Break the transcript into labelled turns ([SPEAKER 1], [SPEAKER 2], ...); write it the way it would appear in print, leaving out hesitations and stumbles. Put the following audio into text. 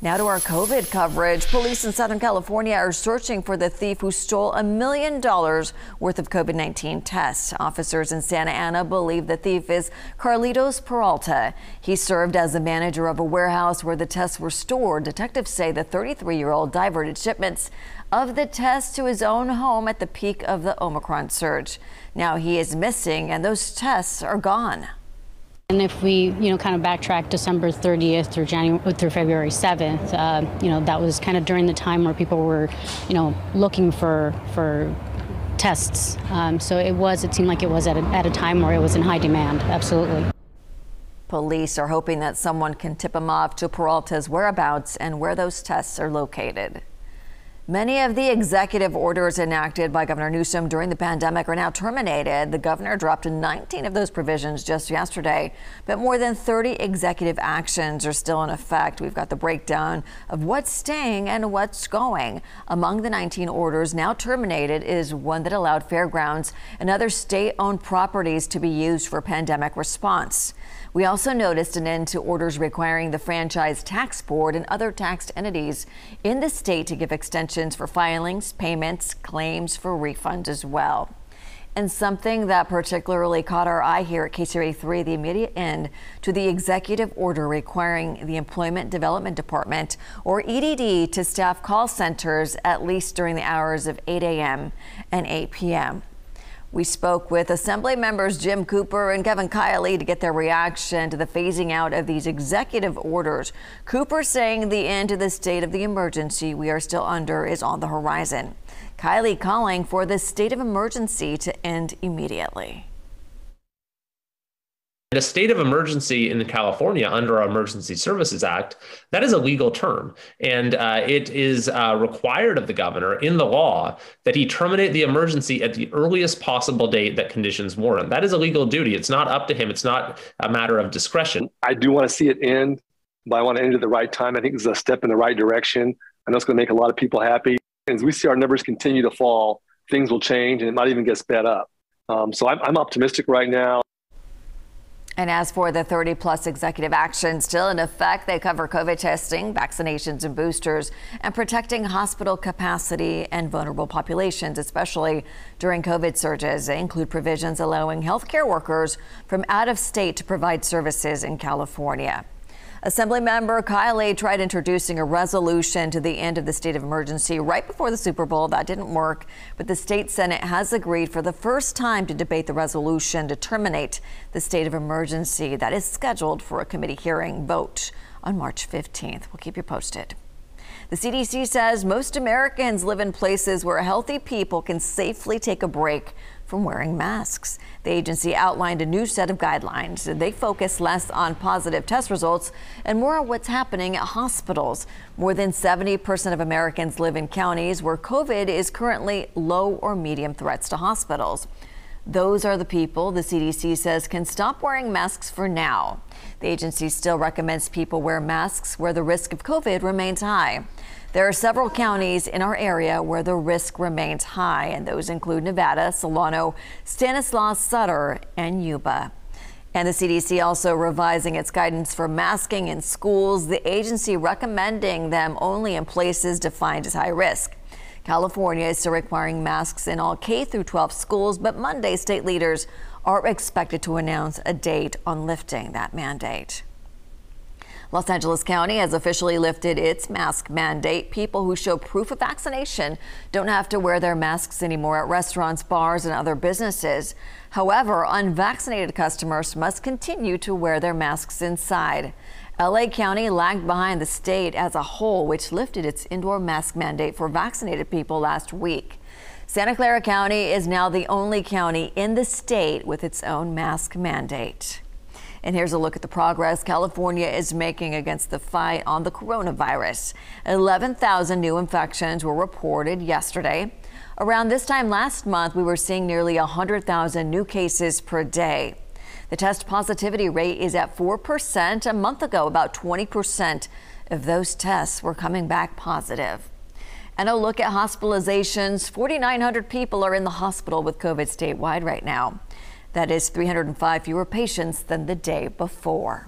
[SPEAKER 1] Now to our COVID coverage. Police in Southern California are searching for the thief who stole $1 million worth of COVID-19 tests. Officers in Santa Ana believe the thief is Carlitos Peralta. He served as the manager of a warehouse where the tests were stored. Detectives say the 33-year-old diverted shipments of the tests to his own home at the peak of the Omicron surge. Now he is missing and those tests are gone.
[SPEAKER 2] And if we, kind of backtrack December 30th through February 7th, that was kind of during the time where people were, looking for tests. So it seemed like it was at a time where it was in high demand. Absolutely.
[SPEAKER 1] Police are hoping that someone can tip them off to Peralta's whereabouts and where those tests are located. Many of the executive orders enacted by Governor Newsom during the pandemic are now terminated. The governor dropped 19 of those provisions just yesterday, but more than 30 executive actions are still in effect. We've got the breakdown of what's staying and what's going. Among the 19 orders now terminated is one that allowed fairgrounds and other state-owned properties to be used for pandemic response. We also noticed an end to orders requiring the Franchise Tax Board and other taxed entities in the state to give extensions for filings, payments, claims for refunds as well. And something that particularly caught our eye here at KCRA3, the immediate end to the executive order requiring the Employment Development Department, or EDD, to staff call centers at least during the hours of 8 a.m. and 8 p.m. We spoke with Assembly members Jim Cooper and Kevin Kiley to get their reaction to the phasing out of these executive orders. Cooper saying the end to the state of the emergency we are still under is on the horizon. Kiley calling for the state of emergency to end immediately.
[SPEAKER 3] A state of emergency in California under our Emergency Services Act, that is a legal term. And it is required of the governor in the law that he terminate the emergency at the earliest possible date that conditions warrant. That is a legal duty. It's not up to him. It's not a matter of discretion.
[SPEAKER 4] I do want to see it end, but I want to end at the right time. I think it's a step in the right direction. I know it's going to make a lot of people happy. As we see our numbers continue to fall, things will change and it might even get sped up. So I'm optimistic right now.
[SPEAKER 1] And as for the 30-plus executive actions still in effect, they cover COVID testing, vaccinations and boosters, and protecting hospital capacity and vulnerable populations, especially during COVID surges. They include provisions allowing healthcare workers from out of state to provide services in California. Assemblymember Kiley tried introducing a resolution to the end of the state of emergency right before the Super Bowl. That didn't work, but the state Senate has agreed for the first time to debate the resolution to terminate the state of emergency. That is scheduled for a committee hearing vote on March 15th. We'll keep you posted. The CDC says most Americans live in places where healthy people can safely take a break from wearing masks. The agency outlined a new set of guidelines. They focus less on positive test results and more on what's happening at hospitals. More than 70% of Americans live in counties where COVID is currently low or medium threats to hospitals. Those are the people the CDC says can stop wearing masks for now. The agency still recommends people wear masks where the risk of COVID remains high. There are several counties in our area where the risk remains high, and those include Nevada, Solano, Stanislaus, Sutter, and Yuba. And the CDC also revising its guidance for masking in schools, the agency recommending them only in places defined as high risk. California is still requiring masks in all K-12 schools, but Monday state leaders are expected to announce a date on lifting that mandate. Los Angeles County has officially lifted its mask mandate. People who show proof of vaccination don't have to wear their masks anymore at restaurants, bars, and other businesses. However, unvaccinated customers must continue to wear their masks inside. LA County lagged behind the state as a whole, which lifted its indoor mask mandate for vaccinated people last week. Santa Clara County is now the only county in the state with its own mask mandate. And here's a look at the progress California is making against the fight on the coronavirus. 11,000 new infections were reported yesterday. Around this time last month, we were seeing nearly 100,000 new cases per day. The test positivity rate is at 4%. A month ago, about 20% of those tests were coming back positive. And a look at hospitalizations. 4,900 people are in the hospital with COVID statewide right now. That is 305 fewer patients than the day before.